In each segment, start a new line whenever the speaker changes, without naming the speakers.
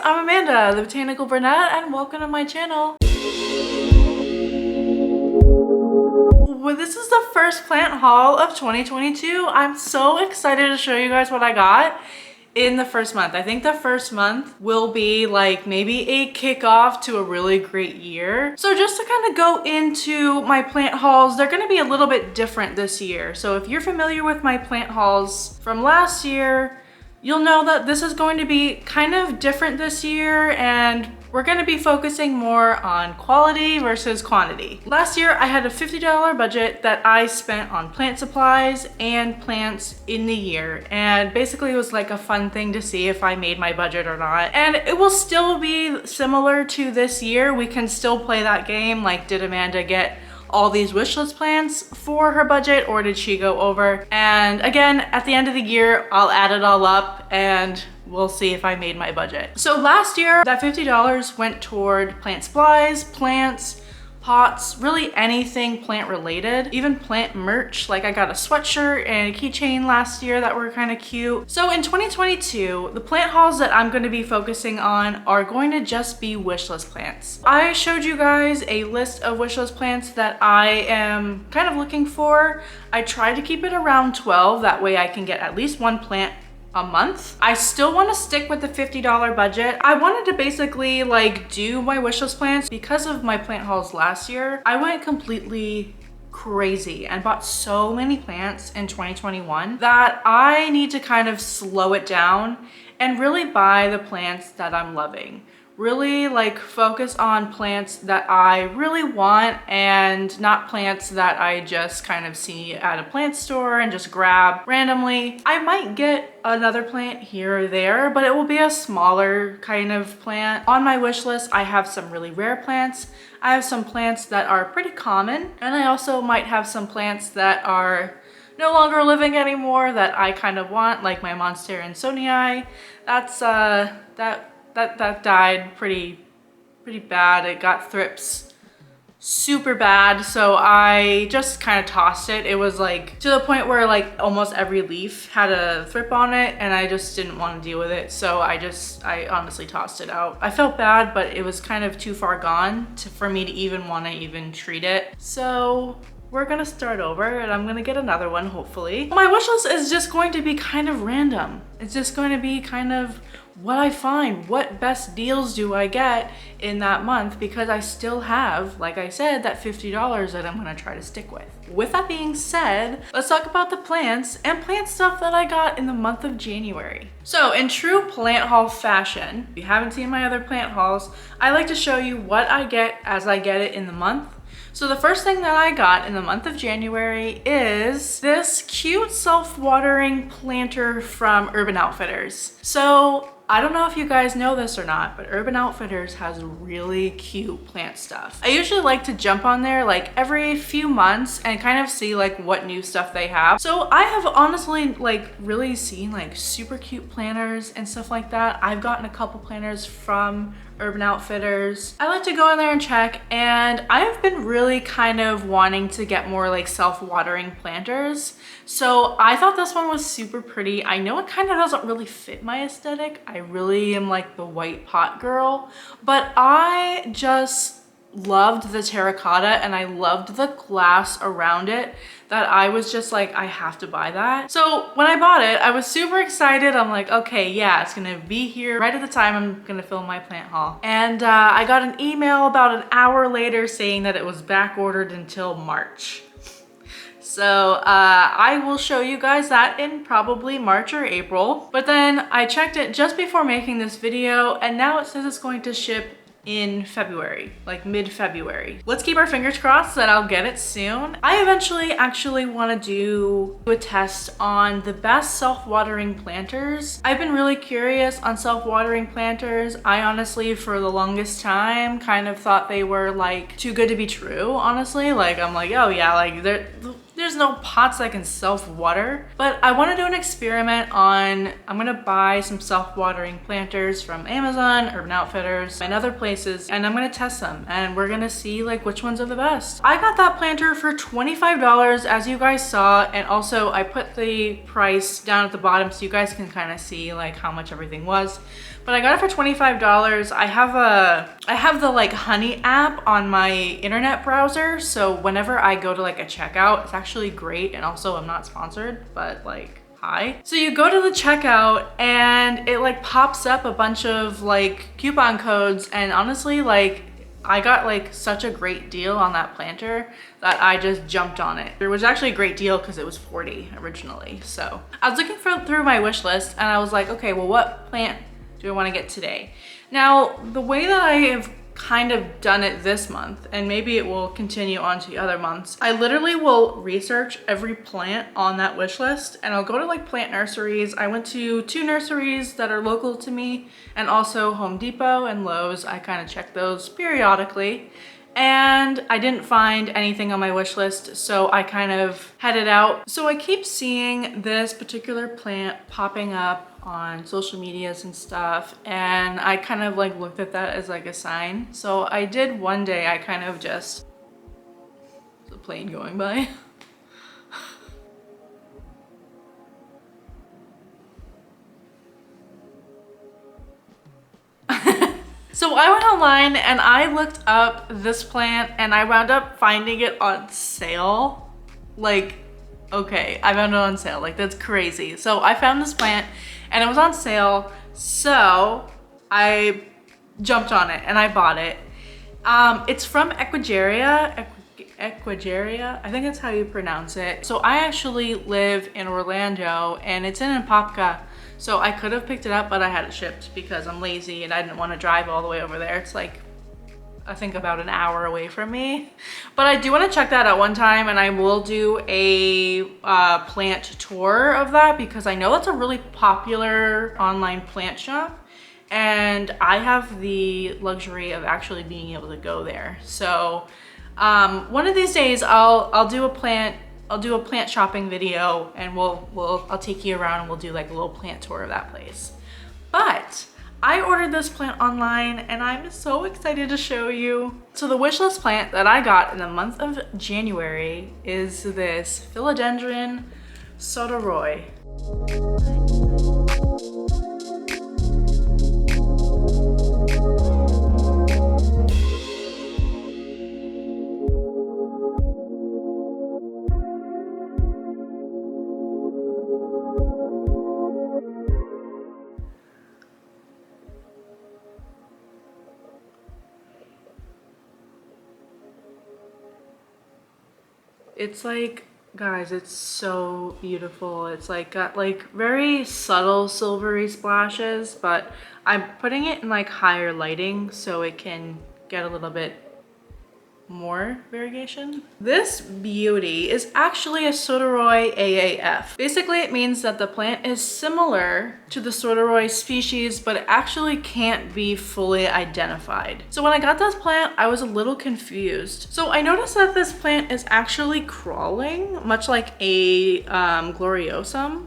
I'm Amanda, the Botanical Brunette, and welcome to my channel. Well, this is the first plant haul of 2022. I'm so excited to show you guys what I got in the first month. I think the first month will be like maybe a kickoff to a really great year. So just to kind of go into my plant hauls, they're going to be a little bit different this year. So if you're familiar with my plant hauls from last year, you'll know that this is going to be kind of different this year, and we're going to be focusing more on quality versus quantity. Last year, I had a $50 budget that I spent on plant supplies and plants in the year. And basically it was like a fun thing to see if I made my budget or not. And it will still be similar to this year. We can still play that game. Like, did Amanda get all these wish list plants for her budget, or did she go over? And again, at the end of the year, I'll add it all up and we'll see if I made my budget. So last year, that $50 went toward plant supplies, plants, pots, really anything plant related, even plant merch. Like I got a sweatshirt and a keychain last year that were kind of cute. So in 2022, the plant hauls that I'm going to be focusing on are going to just be wishlist plants. I showed you guys a list of wishlist plants that I am kind of looking for. I tried to keep it around 12, that way I can get at least one plant a month. I still want to stick with the $50 budget. I wanted to basically like do my wishlist plants because of my plant hauls last year. I went completely crazy and bought so many plants in 2021 that I need to kind of slow it down and really buy the plants that I'm loving. Really like focus on plants that I really want and not plants that I just kind of see at a plant store and just grab randomly. I might get another plant here or there, but it will be a smaller kind of plant. On my wish list, I have some really rare plants. I have some plants that are pretty common, and I also might have some plants that are no longer living anymore that I kind of want, like my Monstera Insonii. That died pretty bad. It got thrips super bad, so I just kind of tossed it. It was like to the point where like almost every leaf had a thrip on it, and I just didn't want to deal with it, so I honestly tossed it out. I felt bad, but it was kind of too far gone for me to even want to even treat it. So we're gonna start over and I'm gonna get another one, hopefully. My wish list is just going to be kind of random. It's just going to be kind of what I find, what best deals do I get in that month, because I still have, like I said, that $50 that I'm gonna try to stick with. With that being said, let's talk about the plants and plant stuff that I got in the month of January. So in true plant haul fashion, if you haven't seen my other plant hauls, I like to show you what I get as I get it in the month. So the first thing that I got in the month of January is this cute self-watering planter from Urban Outfitters. So I don't know if you guys know this or not, but Urban Outfitters has really cute plant stuff. I usually like to jump on there like every few months and kind of see like what new stuff they have. So I have honestly like really seen like super cute planters and stuff like that. I've gotten a couple planters from Urban Outfitters. I like to go in there and check, and I have been really kind of wanting to get more like self-watering planters. So I thought this one was super pretty. I know it kind of doesn't really fit my aesthetic. I really am like the white pot girl, but I just loved the terracotta and I loved the glass around it, that I was just like, I have to buy that. So when I bought it, I was super excited. I'm like, okay, yeah, it's gonna be here right at the time I'm gonna film my plant haul. And I got an email about an hour later saying that it was back ordered until March. So I will show you guys that in probably March or April. But then I checked it just before making this video, and now it says it's going to ship in February, like mid-February. Let's keep our fingers crossed that I'll get it soon. I eventually actually want to do a test on the best self-watering planters. I've been really curious on self-watering planters. I honestly, for the longest time, kind of thought they were like too good to be true, honestly. Like, I'm like, oh yeah, like there's no pots that can self-water. But I want to do an experiment on, I'm gonna buy some self-watering planters from Amazon, Urban Outfitters, and other places, and I'm gonna test them, and we're gonna see like which ones are the best. I got that planter for $25, as you guys saw, and also I put the price down at the bottom so you guys can kind of see like how much everything was. but I got it for $25. I have the like Honey app on my internet browser, so whenever I go to like a checkout, it's actually great. And also I'm not sponsored, but like, hi. So you go to the checkout and it like pops up a bunch of like coupon codes, and honestly, like I got like such a great deal on that planter that I just jumped on it. It was actually a great deal because it was $40 originally. So I was looking through my wish list and I was like, okay, well, what plant do I want to get today? Now, the way that I have kind of done it this month, and maybe it will continue on to the other months, I literally will research every plant on that wish list, and I'll go to like plant nurseries. I went to 2 nurseries that are local to me, and also Home Depot and Lowe's. I kind of check those periodically, and I didn't find anything on my wish list, so I kind of headed out. So I keep seeing this particular plant popping up on social medias and stuff, and I kind of like looked at that as like a sign. So I did one day, I kind of just, the plane going by. So I went online and I looked up this plant and I wound up finding it on sale. Like, okay, I found it on sale, like that's crazy. So I found this plant and it was on sale, so I jumped on it and I bought it. It's from Equigeria, I think that's how you pronounce it. So I actually live in Orlando and it's in Apopka. So I could have picked it up, but I had it shipped because I'm lazy and I didn't want to drive all the way over there. It's like, I think about an hour away from me. But I do want to check that out one time, and I will do a plant tour of that because I know that's a really popular online plant shop. And I have the luxury of actually being able to go there. So one of these days I'll do a plant shopping video, and I'll take you around and we'll do like a little plant tour of that place. But I ordered this plant online and I'm so excited to show you. So the wishlist plant that I got in the month of January is this Philodendron Soderoy. It's like, guys, it's so beautiful. It's like got like very subtle silvery splashes, but I'm putting it in like higher lighting so it can get a little bit more variegation. This beauty is actually a Soderoy AAF. Basically, it means that the plant is similar to the Soderoy species, but it actually can't be fully identified. So when I got this plant, I was a little confused. So I noticed that this plant is actually crawling, much like a gloriosum.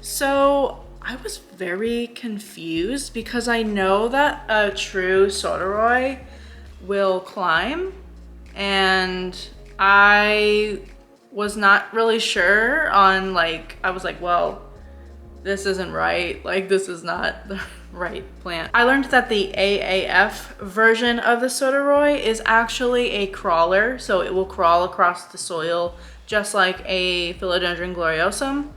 So I was very confused because I know that a true Soderoy will climb, and I was not really sure on like, I was like, well, this isn't right. Like, this is not the right plant. I learned that the AAF version of the Soderoy is actually a crawler, so it will crawl across the soil just like a Philodendron gloriosum.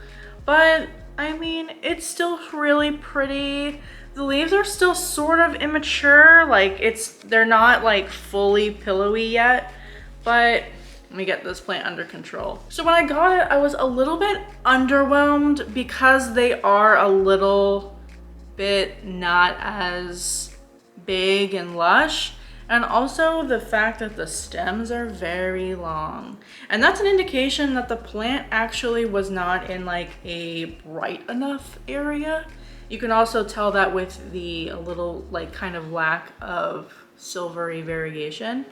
But I mean, it's still really pretty. The leaves are still sort of immature, like they're not like fully pillowy yet, but let me get this plant under control. So when I got it, I was a little bit underwhelmed because they are a little bit not as big and lush. And also the fact that the stems are very long. And that's an indication that the plant actually was not in like a bright enough area. You can also tell that with a little like kind of lack of silvery variegation.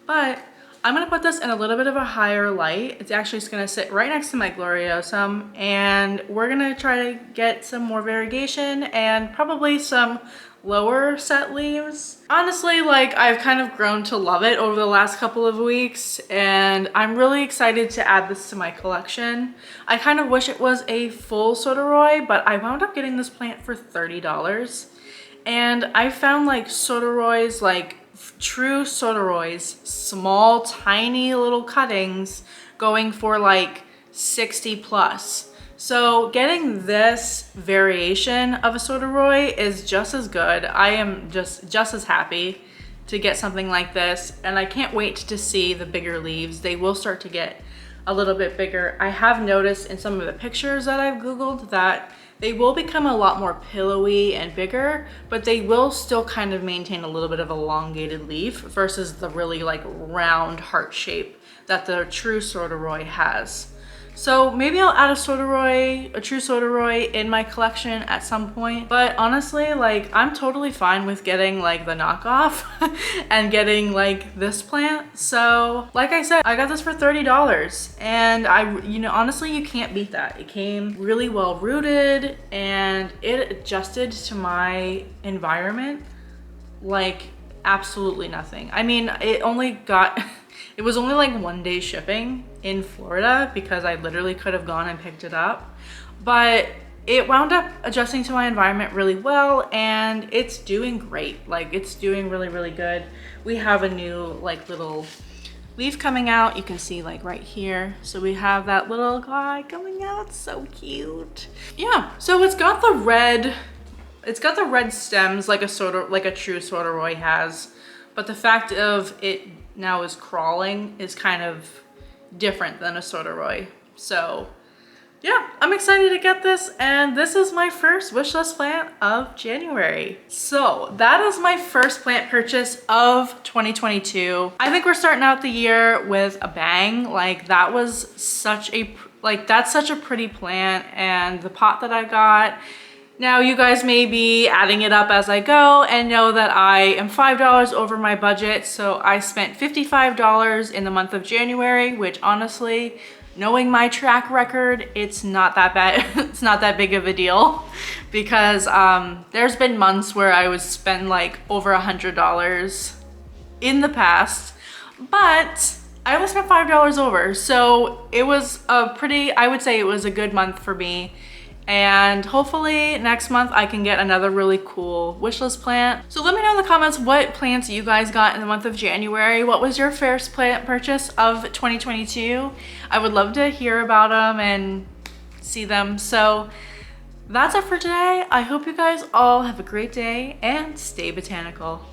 But I'm gonna put this in a little bit of a higher light. It's actually just gonna sit right next to my gloriosum, and we're gonna try to get some more variegation and probably some lower set leaves. Honestly, like, I've kind of grown to love it over the last couple of weeks, and I'm really excited to add this to my collection. I kind of wish it was a full Soderoy, but I wound up getting this plant for $30. And I found like soderoys, like true soderoys, small, tiny little cuttings going for like 60 plus. So getting this variation of a soderoy is just as good. I am just as happy to get something like this, and I can't wait to see the bigger leaves. They will start to get a little bit bigger. I have noticed in some of the pictures that I've Googled that they will become a lot more pillowy and bigger, but they will still kind of maintain a little bit of elongated leaf versus the really like round heart shape that the true soderoy has. So maybe I'll add a true soderoy in my collection at some point. But honestly, like I'm totally fine with getting like the knockoff and getting like this plant. So like I said, I got this for $30 and honestly, you can't beat that. It came really well rooted and it adjusted to my environment like absolutely nothing. I mean, it was only like 1 day shipping in Florida because I literally could have gone and picked it up, but it wound up adjusting to my environment really well and it's doing great. Like it's doing really, really good. We have a new like little leaf coming out. You can see like right here. So we have that little guy coming out. So cute. Yeah, so it's got the red stems like a true soderoy has, but the fact of it now is crawling is kind of different than a soderoy. So yeah, I'm excited to get this, and this is my first wish list plant of January. So that is my first plant purchase of 2022. I think we're starting out the year with a bang. Like that's such a pretty plant, and the pot that I got. Now you guys may be adding it up as I go and know that I am $5 over my budget. So I spent $55 in the month of January, which honestly, knowing my track record, it's not that bad. It's not that big of a deal because there's been months where I would spend like over $100 in the past, but I only spent $5 over. So it was I would say it was a good month for me. And hopefully next month I can get another really cool wishlist plant. So let me know in the comments what plants you guys got in the month of January. What was your first plant purchase of 2022? I would love to hear about them and see them. So that's it for today. I hope you guys all have a great day and stay botanical.